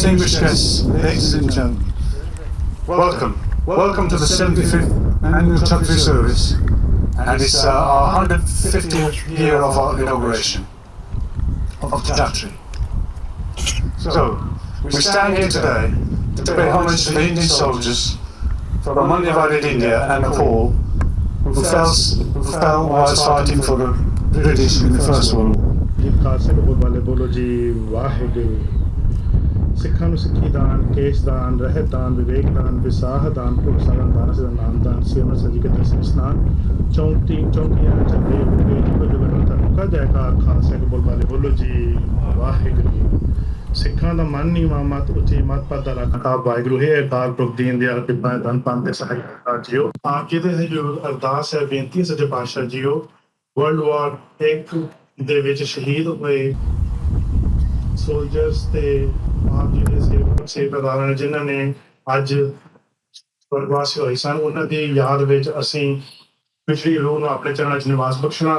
distinguished guests, ladies and gentlemen, welcome to the 75th annual Chattri service, and it's our 150th year of our inauguration of Chattri. So, we stand here today to pay homage to the Indian soldiers from undivided India and Nepal who fell whilst fighting for the British in the First World War. ਸਿੱਖਾਂ ਨੂੰ ਸਿੱਖੀ ਦਾਨ, ਕੇਸ਼ ਦਾਨ, ਰਹਿਤ ਦਾਨ, ਵਿਵੇਕ ਦਾਨ, ਵਿਸਾਹ ਦਾਨ, ਭਰੋਸਾ ਦਾਨ, ਦਾਨਸ ਦਾ ਨਾਮ ਦਾਨ, ਸੇਵਾ ਸਜੀ ਕੇ ਦਰਸ਼ਨ ਇਸਨਾਨ, ਚੌਂਕੀਆਂ ਚੱਲੇ ਉੱਗੇ ਜੁਗ ਜੁਗਨ ਧਰਮ ਜੈਕਾਰ ਖਾਲਸਾ ਕੋ ਬੋਲੇ ਬੋਲੋ ਜੀ ਵਾਹਿਗੁਰੂ। ਸਿੱਖਾਂ ਦਾ ਮਨ ਨੀਵਾਂ ਮਤ ਉੱਚੀ ਮਤ ਪੱਧਰ ਰੱਖਾ ਵਾਹਿਗੁਰੂ ਹੈ ਅਕਾਲ ਪੁਰਖ ਦੀਨ ਦਿਆਲ ਕਿਰਪਾ ਧੰਨ ਪੰਥ ਦੇ ਸਹਾਇਤਾ ਜੀਓ। ਆਪ ਜੀ ਦੇ ਜੋ ਅਰਦਾਸ ਹੈ ਬੇਨਤੀ ਹੈ ਸੱਚੇ ਪਾਤਸ਼ਾਹ ਜੀਓ, ਵਰਲਡ ਵਾਰ ਇੱਕ ਦੇ ਵਿੱਚ ਸ਼ਹੀਦ ਹੋਏ ਸੋਲਜਰਸ ਤੇ ਆਪ ਜੀ ਦੇ ਸੇਵਾਦਾਰਾਂ ਨੇ ਜਿਨ੍ਹਾਂ ਨੇ ਅੱਜ ਸਵਰਗਵਾਸੀ ਹੋਏ ਸਨ, ਉਹਨਾਂ ਦੀ ਯਾਦ ਵਿੱਚ ਅਸੀਂ ਪਿਛਲੀ ਰੂਹ ਨੂੰ ਆਪਣੇ ਚਰਨਾਂ 'ਚ ਨਿਵਾਸ ਬਖਸ਼ਣਾ।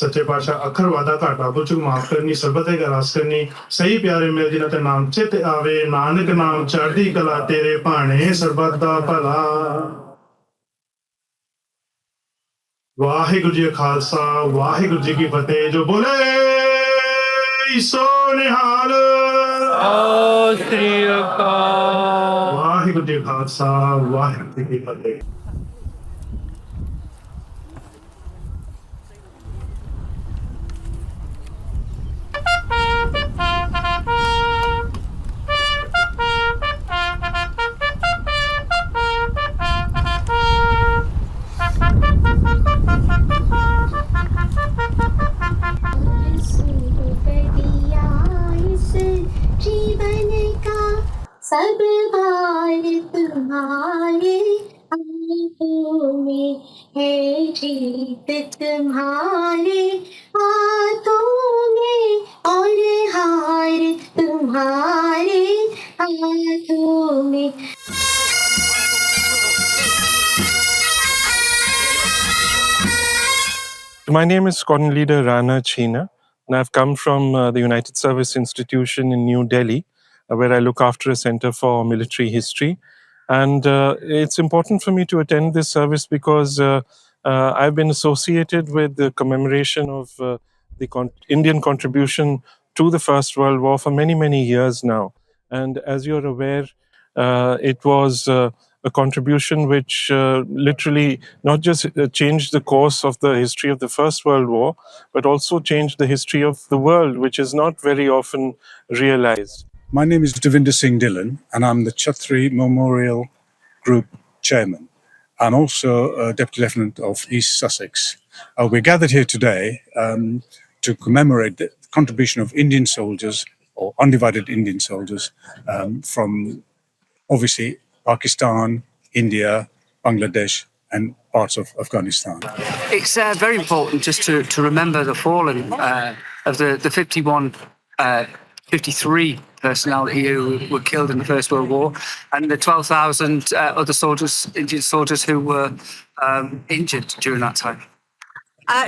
ਸੱਚੇ ਪਾਤਸ਼ਾਹ ਅੱਖਰ ਵਾਦਾ ਘਾਟਾ ਕੁਝ ਮਾਫ ਕਰਨੀ, ਸਰਬਤ ਦੇ ਰਾਸ ਕਰਨੀ, ਸਹੀ ਪਿਆਰੇ ਮਿਲ ਜਿਨ੍ਹਾਂ ਤੇ ਨਾਮ ਚਿੱਤ ਆਵੇ, ਨਾਨਕ ਨਾਮ ਚੜ੍ਹਦੀ ਕਲਾ ਤੇਰੇ ਭਾਣੇ, ਸਰਬਤ ਦਾ ਭਲਾ। ਵਾਹਿਗੁਰੂ ਜੀ ਕਾ ਖਾਲਸਾ, ਵਾਹਿਗੁਰੂ ਜੀ ਕੀ ਫਤਿਹ। ਜੋ ਬੋਲੇ ਸੋ ਨਿਹਾਲ। ਸਤਿ ਸ੍ਰੀ ਅਕਾਲ। ਵਾਹਿਗੁਰੂ ਜੀ ਕਾ ਖਾਲਸਾ, ਵਾਹਿਗੁਰੂ ਜੀ ਕੀ ਫਤਿਹ। सब भार तुम्हारे हाथों में है, जीत तुम्हारे हाथों में और हार तुम्हारे हाथों में। My name is Squadron Leader Rana China, and I've come from the United Service Institution in New Delhi, where I look after a center for military history. And it's important for me to attend this service because I've been associated with the commemoration of the Indian contribution to the First World War for many, many years now. And as you're aware, it was a contribution which literally not just changed the course of the history of the First World War, but also changed the history of the world, which is not very often realized. My name is Devinder Singh Dillon, and I'm the Chattri Memorial Group Chairman. I'm also a Deputy Lieutenant of East Sussex. We're gathered here today to commemorate the contribution of Indian soldiers, or undivided Indian soldiers, from obviously Pakistan, India, Bangladesh, and parts of Afghanistan. It's very important just to remember the fallen of the 53 personnel who were killed in the First World War, and the 12,000 other soldiers, Indian soldiers, who were injured during that time.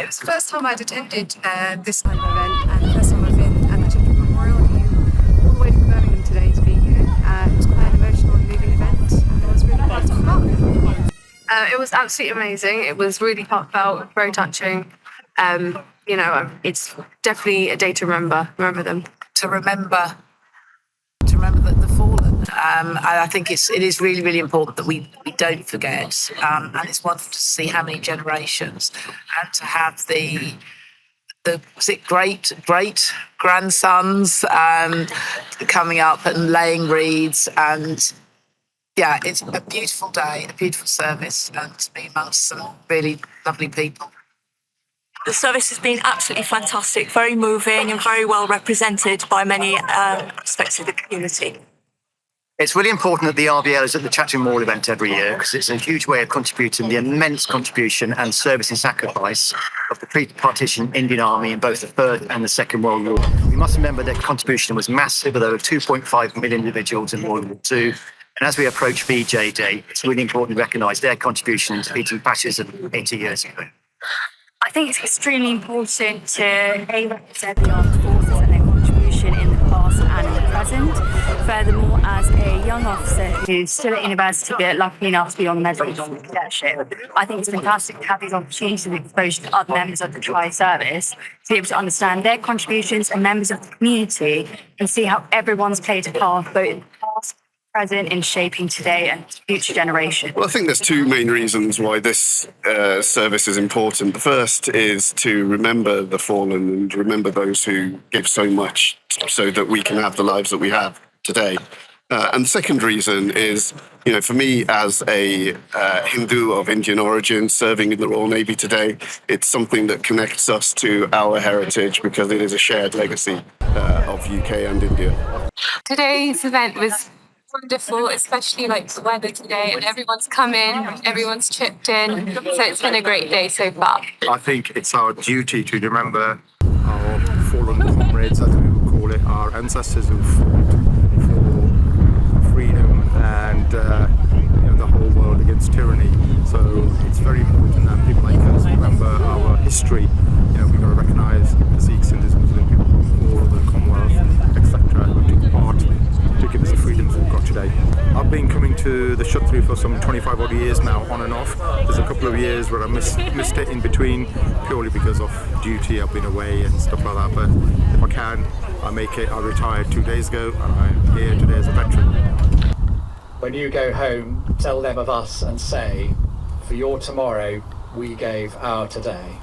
It was the first time I'd attended this kind of event, and the first time I've been at the Chattri Memorial. I came all the way from Birmingham today to be here. It was quite an emotional and moving event, and it was really nice to talk about. It was absolutely amazing. It was really heartfelt, very touching. It's definitely a day to remember them. To remember the fallen. I think it is really, really important that we don't forget. And it's wonderful to see how many generations, and to have the great grandsons coming up and laying wreaths. And yeah, it's a beautiful day, a beautiful service, and to be amongst some really lovely people. The service has been absolutely fantastic, very moving and very well represented by many aspects of the community. It's really important that the RBL is at the Chattri Memorial event every year, because it's a huge way of contributing the immense contribution and service and sacrifice of the pre-partition Indian Army in both the First and the Second World War. We must remember their contribution was massive, with over 2.5 million individuals in World War II. And as we approach VJ Day, it's really important to recognise their contribution to defeating fascism 80 years ago. I think it's extremely important to represent the armed forces and their contribution in the past and in the present. present. Furthermore, as a young officer who's still at university but lucky enough to be on the Medal Cadetship, I think it's fantastic to have these opportunities and exposure to other members of the tri-service to be able to understand their contributions and members of the community and see how everyone's played a part, both in the past, present, in shaping today and future generations. Well, I think there's two main reasons why this service is important. The first is to remember the fallen and remember those who give so much so that we can have the lives that we have today. And the second reason is, for me as a Hindu of Indian origin serving in the Royal Navy today, it's something that connects us to our heritage because it is a shared legacy of UK and India. Today's event was wonderful, especially the weather today, and everyone's come in, everyone's chipped in, so it's been a great day so far. I think it's our duty to remember our fallen comrades, as we would call it, our ancestors who fought for freedom and the whole world against tyranny. So it's very important that people like us remember our history. We've got to recognise the Sikhs, Hindus, Muslim people from all over the Commonwealth, etc., who took part to give us the freedoms we've got today. I've been coming to the Chattri for some 25 odd years now, on and off. There's a couple of years where I missed it in between, purely because of duty. I've been away and stuff like that, but if I can, I make it. I retired 2 days ago and I'm here today as a veteran. When you go home, tell them of us and say, for your tomorrow, we gave our today.